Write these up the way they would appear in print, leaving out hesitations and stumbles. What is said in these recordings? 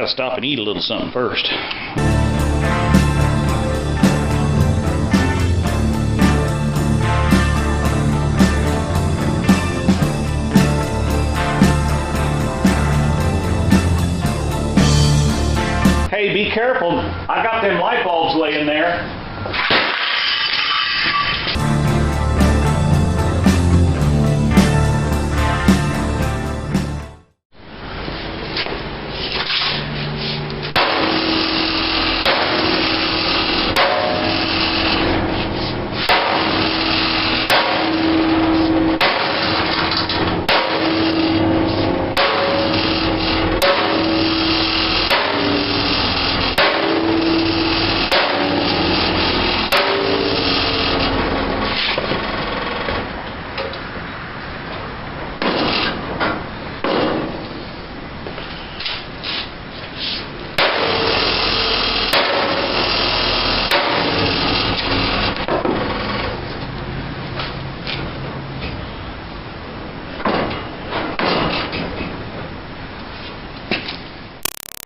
to stop and eat a little something first. Hey, be careful. I got them light bulbs laying there.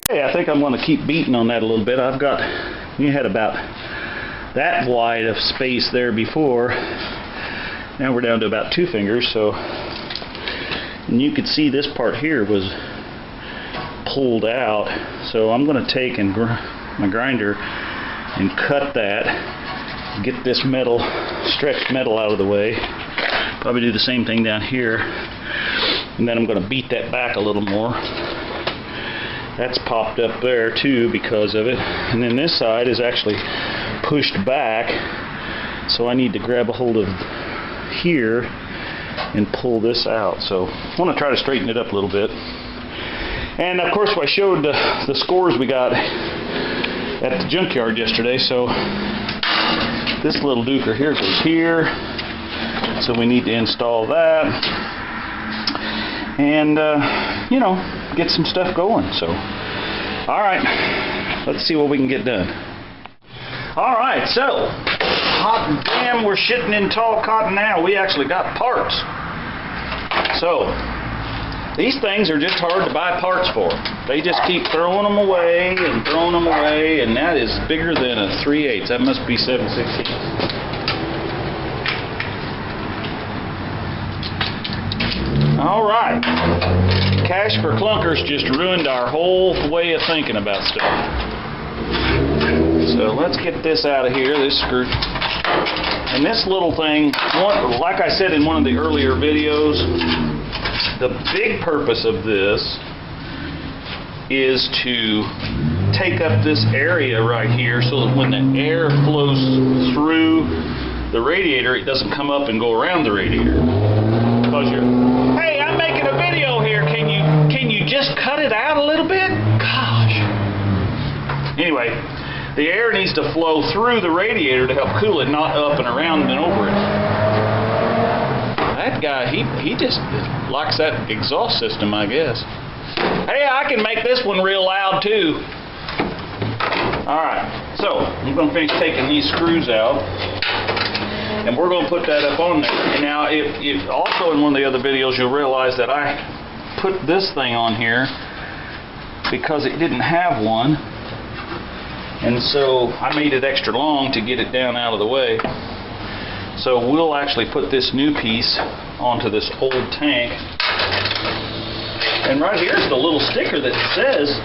Hey, I think I'm going to keep beating on that a little bit. You had about that wide of space there before. Now we're down to about 2 fingers, so, and you could see this part here was pulled out. So I'm going to take my grinder and cut that, get this metal, stretched metal out of the way. Probably do the same thing down here, and then I'm going to beat that back a little more. That's popped up there too because of it. And then this side is actually pushed back, so I need to grab a hold of here and pull this out. So I want to try to straighten it up a little bit. And of course I showed the scores we got at the junkyard yesterday. So this little duker here goes here, so we need to install that and you know, get some stuff going. So alright, let's see what we can get done. Alright, so hot damn, we're shitting in tall cotton now. We actually got parts. So these things are just hard to buy parts for. They just keep throwing them away and throwing them away, and that is bigger than a 3/8. That must be 7/16. Alright, Cash for Clunkers just ruined our whole way of thinking about stuff. So let's get this out of here, this screw. And this little thing, like I said in one of the earlier videos, the big purpose of this is to take up this area right here so that when the air flows through the radiator, it doesn't come up and go around the radiator. Because hey, I'm making a video here. Can you just cut it out a little bit? Gosh. Anyway, the air needs to flow through the radiator to help cool it, not up and around and over it. That guy, he just likes that exhaust system, I guess. Hey, I can make this one real loud too. Alright, so I'm going to finish taking these screws out, and we're going to put that up on there. And now, if also in one of the other videos, you'll realize that I put this thing on here because it didn't have one, and so I made it extra long to get it down out of the way. So we'll actually put this new piece onto this old tank. And right here's the little sticker that says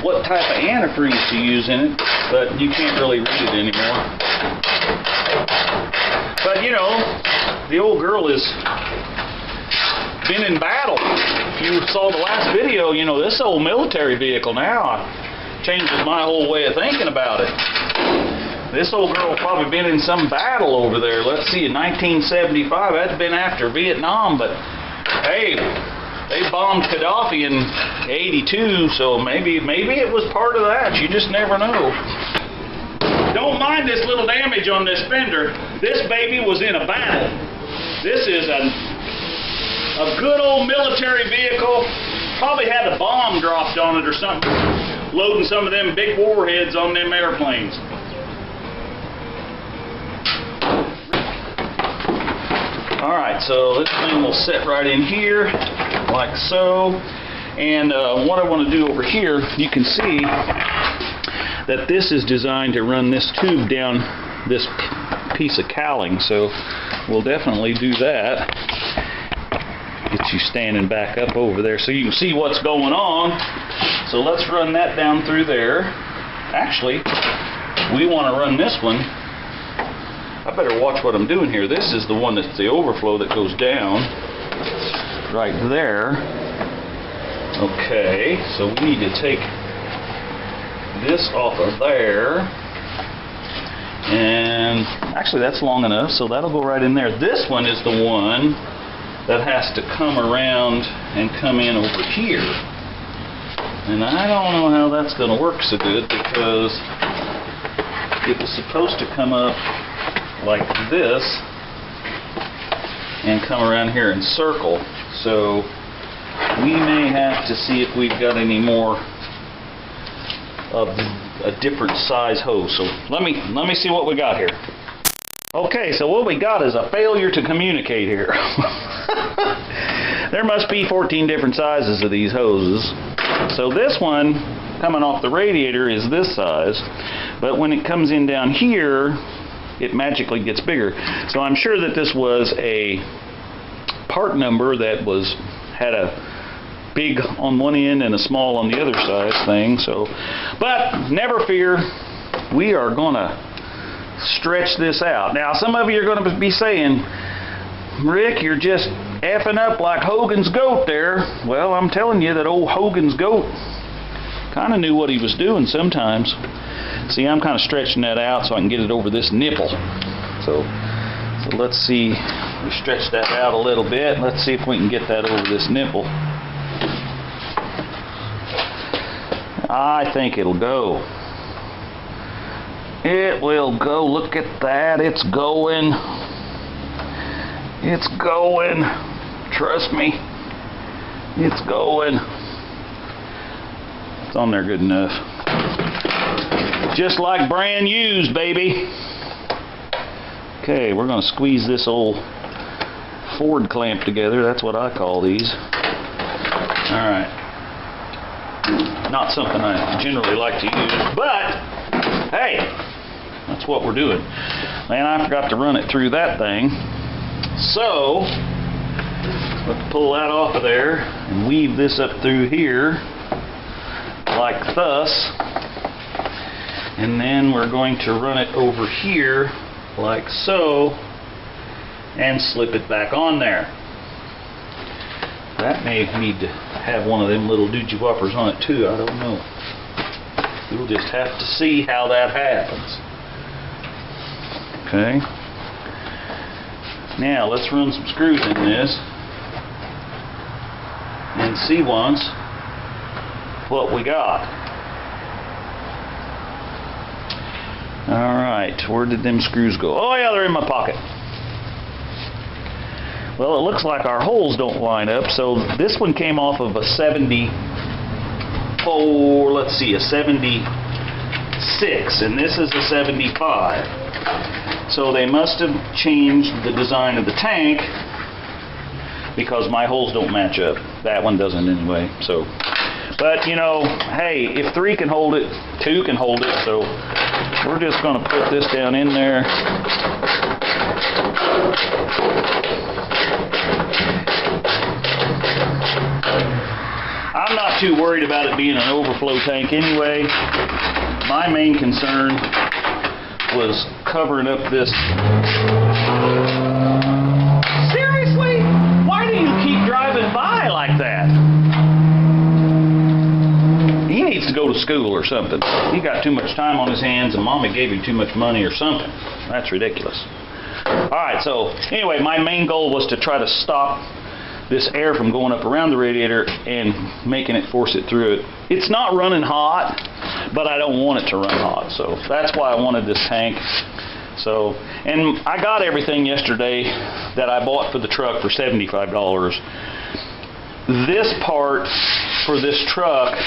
what type of antifreeze to use in it, but you can't really read it anymore. But you know, the old girl has been in battle. If you saw the last video, you know, this old military vehicle now changes my whole way of thinking about it. This old girl probably been in some battle over there. Let's see, in 1975, that's been after Vietnam, but hey, they bombed Gaddafi in 82, so maybe it was part of that. You just never know. Don't mind this little damage on this fender. This baby was in a battle. This is a good old military vehicle. Probably had a bomb dropped on it or something, loading some of them big warheads on them airplanes. Alright, so this thing will sit right in here, like so. And what I want to do over here, you can see that this is designed to run this tube down this piece of cowling, so we'll definitely do that. Get you standing back up over there so you can see what's going on. So let's run that down through there. Actually, we want to run this one. I better watch what I'm doing here. This is the one that's the overflow that goes down right there. Okay, so we need to take this off of there. And actually that's long enough, so that'll go right in there. This one is the one that has to come around and come in over here. And I don't know how that's going to work so good, because it was supposed to come up like this and come around here and circle. So we may have to see if we've got any more of a different size hose. So let me see what we got here. Okay, so what we got is a failure to communicate here. There must be 14 different sizes of these hoses. So this one coming off the radiator is this size, but when it comes in down here, it magically gets bigger. So I'm sure that this was a part number that had a big on one end and a small on the other side thing. So, but never fear, we are gonna stretch this out. Now some of you are going to be saying, Rick, you're just effing up like Hogan's goat there. Well, I'm telling you that old Hogan's goat kind of knew what he was doing sometimes. See, I'm kind of stretching that out so I can get it over this nipple. So let's see, we stretch that out a little bit. Let's see if we can get that over this nipple. I think it'll go. It will go. Look at that. It's going. It's going. Trust me. It's going. It's on there good enough. Just like brand used, baby. Okay, we're going to squeeze this old Ford clamp together. That's what I call these. All right. Not something I generally like to use, but hey, that's what we're doing. Man, I forgot to run it through that thing. So let's pull that off of there and weave this up through here like thus. And then we're going to run it over here like so and slip it back on there. That may need to have one of them little doogie whoppers on it too. I don't know. We'll just have to see how that happens. Okay. Now let's run some screws in this and see once what we got. Alright, where did them screws go? Oh yeah, they're in my pocket. Well, it looks like our holes don't line up, so this one came off of a 76, and this is a 75. So they must have changed the design of the tank, because my holes don't match up. That one doesn't anyway. So, but you know, hey, if 3 can hold it, 2 can hold it, so we're just going to put this down in there. I'm not too worried about it being an overflow tank anyway. My main concern was covering up this. Seriously? Why do you keep driving by like that? He needs to go to school or something. He got too much time on his hands and Mommy gave him too much money or something. That's ridiculous. Alright, so anyway, my main goal was to try to stop this air from going up around the radiator and making it force it through it. It's not running hot, but I don't want it to run hot, so that's why I wanted this tank. So, and I got everything yesterday that I bought for the truck for $75. This part for this truck,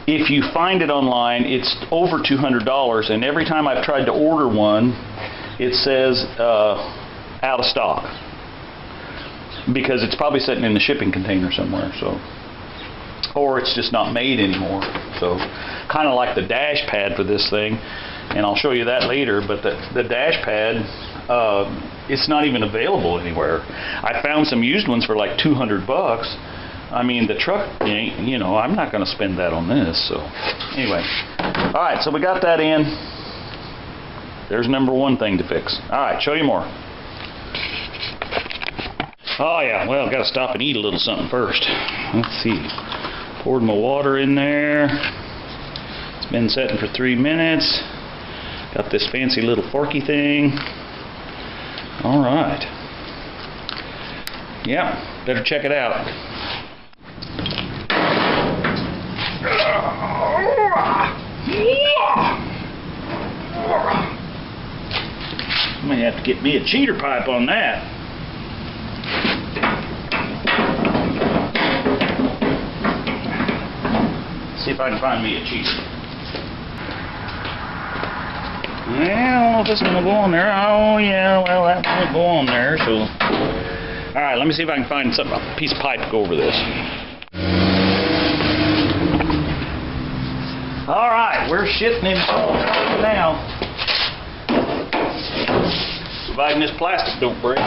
if you find it online, it's over $200, and every time I've tried to order one, it says out of stock, because it's probably sitting in the shipping container somewhere. So or it's just not made anymore. So kind of like the dash pad for this thing, and I'll show you that later, but the dash pad, it's not even available anywhere. I found some used ones for like $200. I mean, the truck, you know, I'm not going to spend that on this. So anyway, all right, so we got that in. There's number one thing to fix. All right, show you more. Oh yeah, well, got to stop and eat a little something first. Let's see. Poured my water in there. It's been setting for 3 minutes. Got this fancy little forky thing. All right. Yeah, better check it out. I may have to get me a cheater pipe on that. See if I can find me a cheater. Well, I don't know if it's going to go on there. Oh, yeah, well, that won't go on there, so... Alright, let me see if I can find something, a piece of pipe to go over this. Alright, we're shitting in now. Providing this plastic don't break.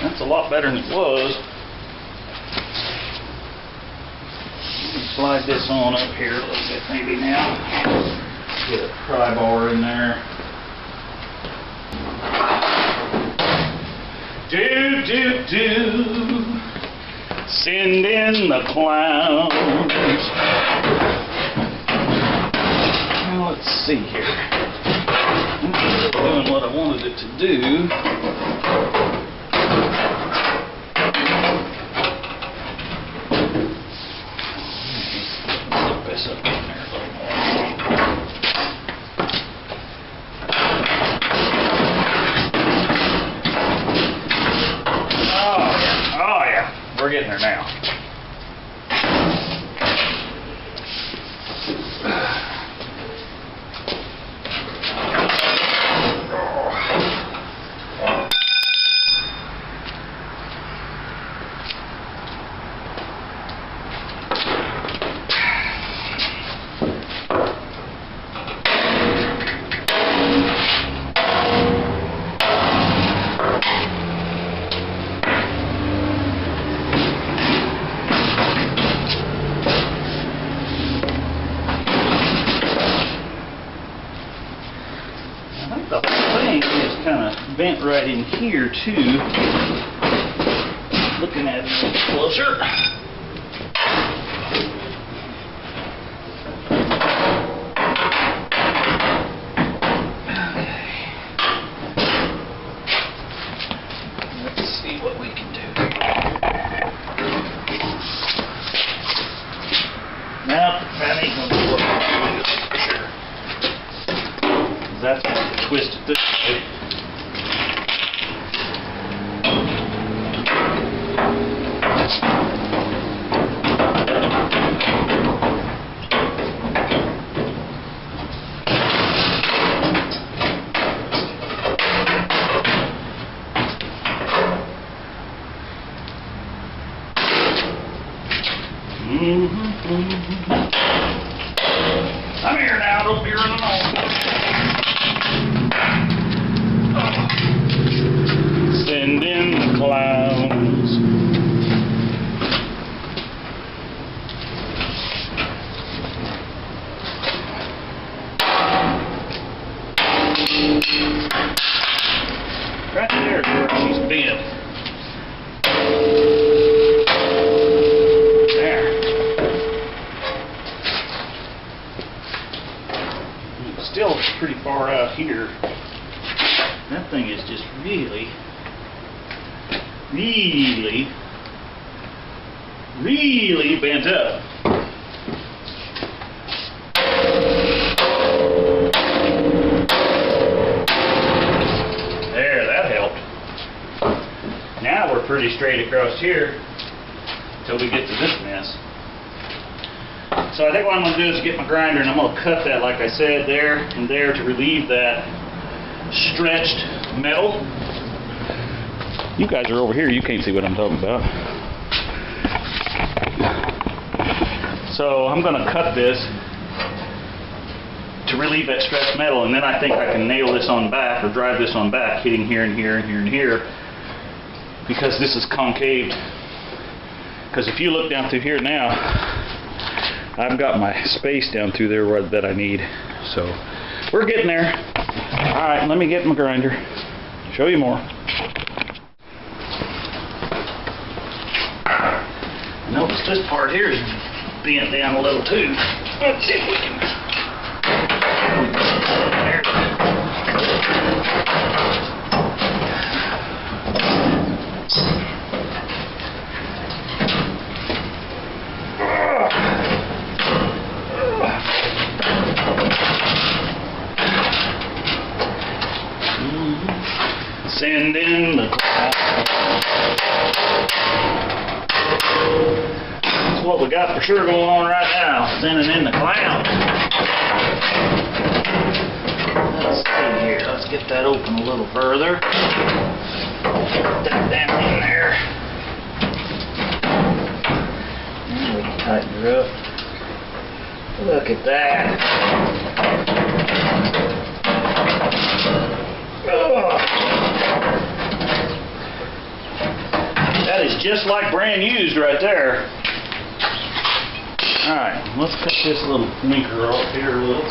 That's a lot better than it was. Let me slide this on up here a little bit maybe now. Get a pry bar in there. Send in the clowns. Now let's see here. It's doing what I wanted it to do. Put this up in there a little more. Oh yeah, we're getting there now. The thing is kind of bent right in here too. Looking at it a little closer. Okay. Let's see what we can do. Now that ain't gonna be what we're gonna do for sure. That's going to twist it this way. I'm here now, don't be running on. Send in the clowns. Right there is where she's bent. There. It's still pretty far out here. That thing is just really bent up. There, that helped. Now we're pretty straight across here until we get to this mess. So I think what I'm going to do is get my grinder and I'm going to cut that, like I said, there and there to relieve that stretched metal. You guys are over here, you can't see what I'm talking about. So I'm going to cut this to relieve that stretched metal, and then I think I can nail this on back or drive this on back, hitting here and here and here and here, because this is concaved. Because if you look down through here now, I've got my space down through there that I need. So we're getting there. Alright, let me get my grinder. Show you more. Notice this part here is bent down a little too. Let's see if we can. There. Send in the cloud. That's what we got for sure going on right now. Sending in the cloud. Let's see here. Let's get that open a little further. Put that down in there. And we can tighten her up. Look at that. Oh. That is just like brand used right there. Alright, let's cut this little winker off here a little.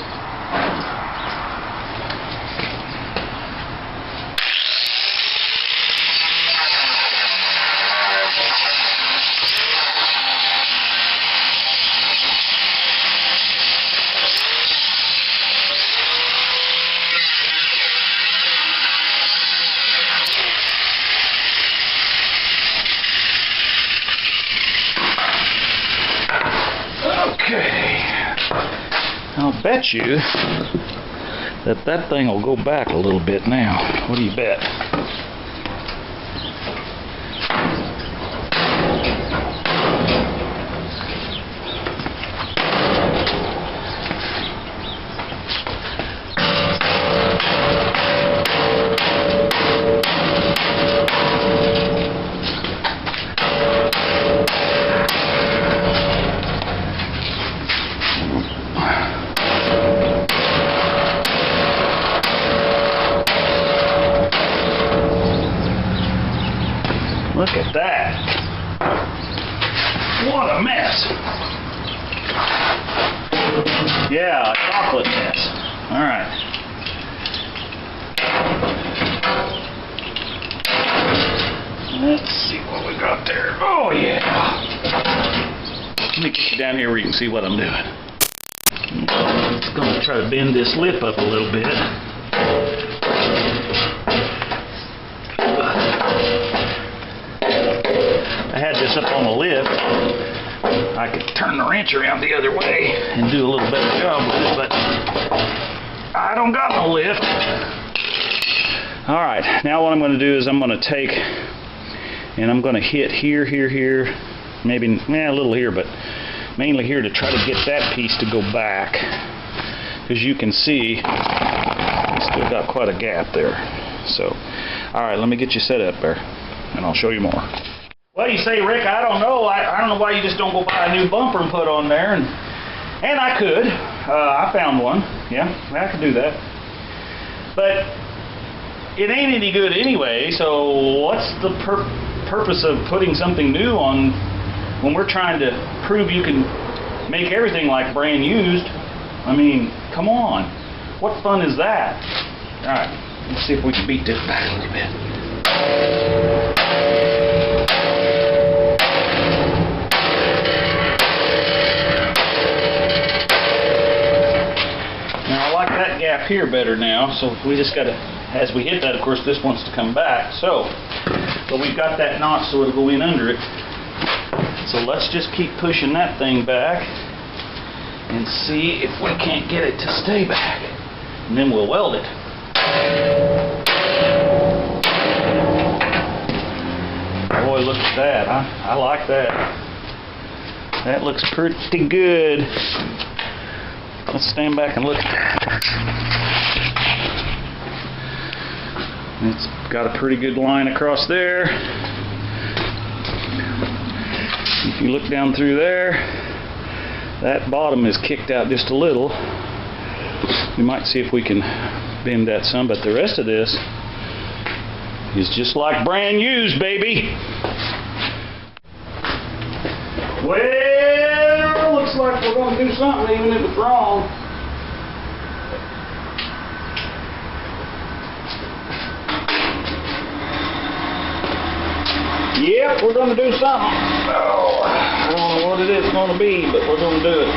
Okay, I'll bet you that thing will go back a little bit now. What do you bet? Look at that. What a mess. Yeah, a chocolate mess. Alright. Let's see what we got there. Oh, yeah. Let me get you down here where you can see what I'm doing. I'm just going to try to bend this lip up a little bit. I had this up on the lift. I could turn the wrench around the other way and do a little better job with it, but I don't got no lift. Alright, now what I'm going to do is I'm going to take and I'm going to hit here, here, here, maybe a little here, but mainly here to try to get that piece to go back. Because you can see, I still got quite a gap there. So, alright, let me get you set up there, and I'll show you more. Well, you say, Rick, I don't know. I don't know why you just don't go buy a new bumper and put on there. And I could. I found one. Yeah, I could do that. But it ain't any good anyway, so what's the purpose of putting something new on when we're trying to prove you can make everything like brand used? I mean, come on. What fun is that? All right, let's see if we can beat this back a little bit. Gap here better now, so we just got to, as we hit that, of course this wants to come back, so, but we've got that notch so it'll go in under it. So let's just keep pushing that thing back and see if we can't get it to stay back, and then we'll weld it. Boy, look at that. I like that. That looks pretty good. Let's stand back and look at that. It's got a pretty good line across there. If you look down through there, that bottom is kicked out just a little. We might see if we can bend that some, but the rest of this is just like brand used, baby. Well, looks like we're going to do something even if it's wrong. Yep, we're going to do something. Oh, I don't know what it is going to be, but we're going to do it.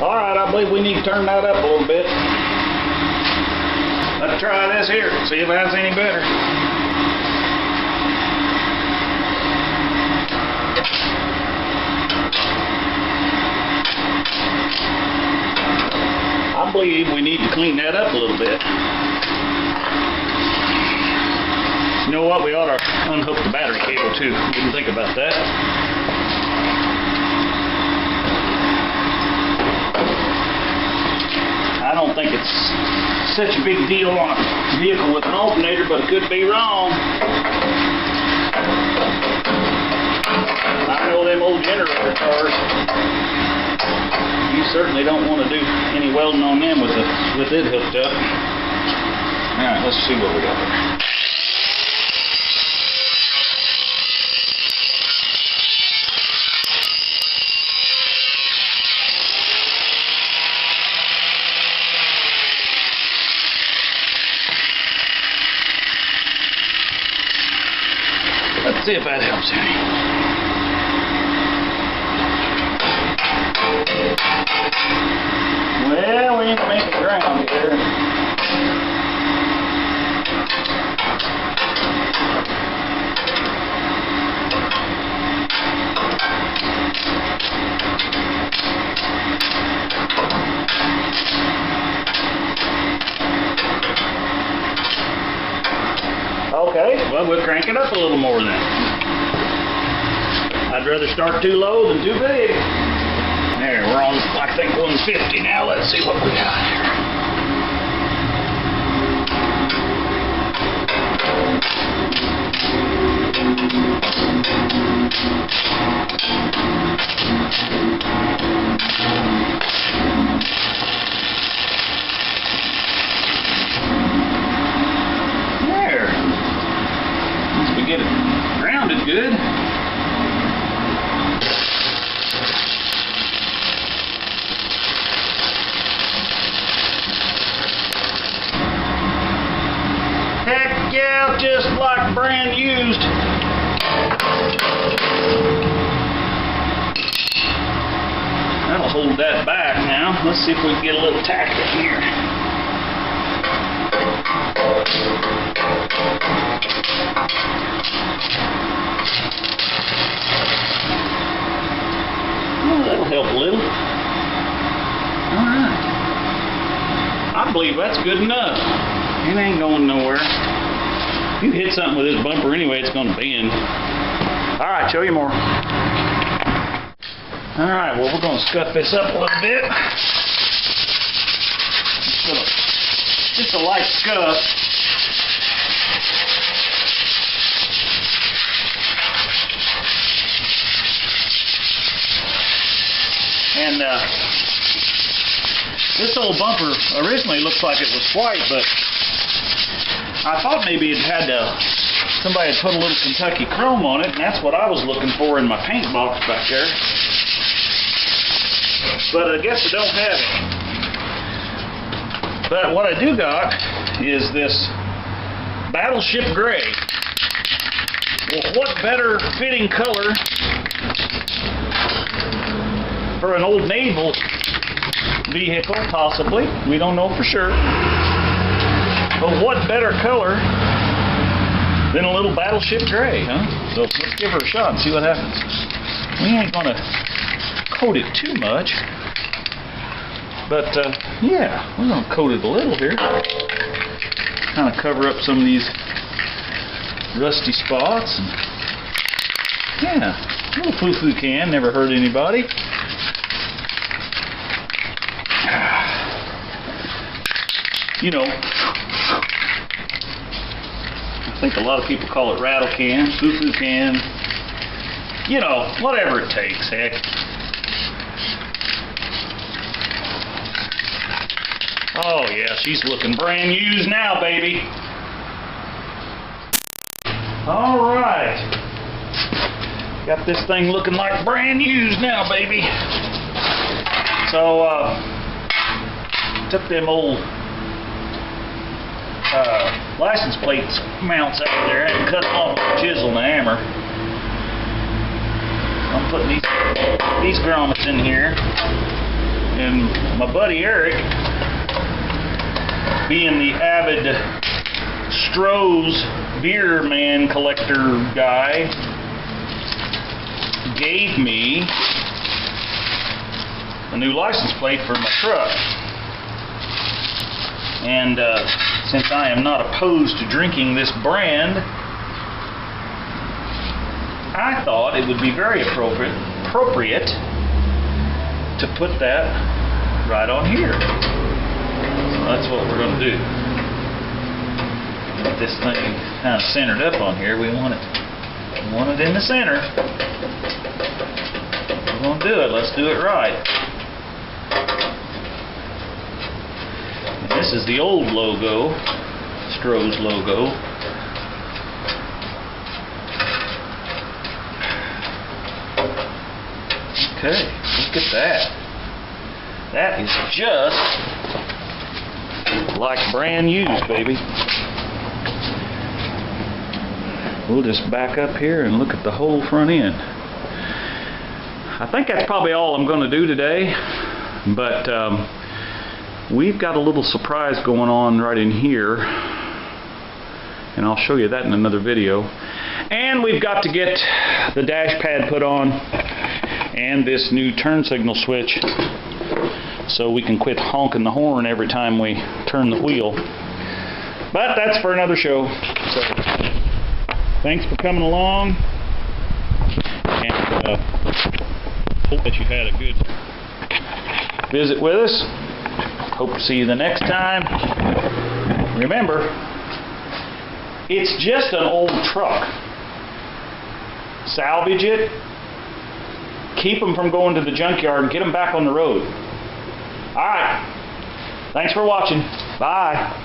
All right, I believe we need to turn that up a little bit. Let's try this here, see if that's any better. I believe we need to clean that up a little bit. You know what? We ought to unhook the battery cable too. Didn't think about that. I don't think it's such a big deal on a vehicle with an alternator, but it could be wrong. I know them old generator cars. You certainly don't want to do any welding on them with it hooked up. Alright, let's see what we got there. Let's see if that helps any. Well, we ain't making ground here. Okay, well, we'll crank it up a little more then. I'd rather start too low than too big. There, we're on, I think, 150 now. Let's see what we got here. There. Once we get it grounded good. Yeah, just like brand used. That'll hold that back now. Let's see if we can get a little tack in here. Oh, that'll help a little. Alright. I believe that's good enough. It ain't going nowhere. You hit something with this bumper anyway, it's going to bend. Alright, show you more. Alright, well, we're going to scuff this up a little bit. Just a light scuff. And this old bumper originally looks like it was white, but I thought maybe it had somebody had put a little Kentucky chrome on it, and that's what I was looking for in my paint box back there. But I guess I don't have it. But what I do got is this Battleship Gray. Well, what better fitting color for an old naval vehicle, possibly. We don't know for sure. But what better color than a little Battleship Gray, huh? So let's give her a shot and see what happens. We ain't going to coat it too much. But, yeah, we're going to coat it a little here. kind of cover up some of these rusty spots. And yeah, a little foo-foo can, never hurt anybody. You know, I think a lot of people call it rattle can, foo-foo can, you know, whatever it takes, heck. Oh yeah, she's looking brand used now, baby. Alright. Got this thing looking like brand used now, baby. So, took them old license plate mounts out of there and cut them off with a chisel and a hammer. I'm putting these grommets in here. And my buddy Eric, being the avid Stroh's beer man collector guy, gave me a new license plate for my truck. And since I am not opposed to drinking this brand, I thought it would be very appropriate to put that right on here. So that's what we're going to do. Get this thing kind of centered up on here. We want it in the center. We're going to do it. Let's do it right. And this is the old logo, Stroh's logo. Okay, look at that. That is just like brand used, baby. We'll just back up here and look at the whole front end. I think that's probably all I'm going to do today, but we've got a little surprise going on right in here, and I'll show you that in another video. And we've got to get the dash pad put on and this new turn signal switch so we can quit honking the horn every time we turn the wheel. But that's for another show. So thanks for coming along, and hope that you had a good visit with us. Hope to see you the next time. Remember, it's just an old truck. Salvage it, keep them from going to the junkyard, and get them back on the road. Alright, thanks for watching. Bye.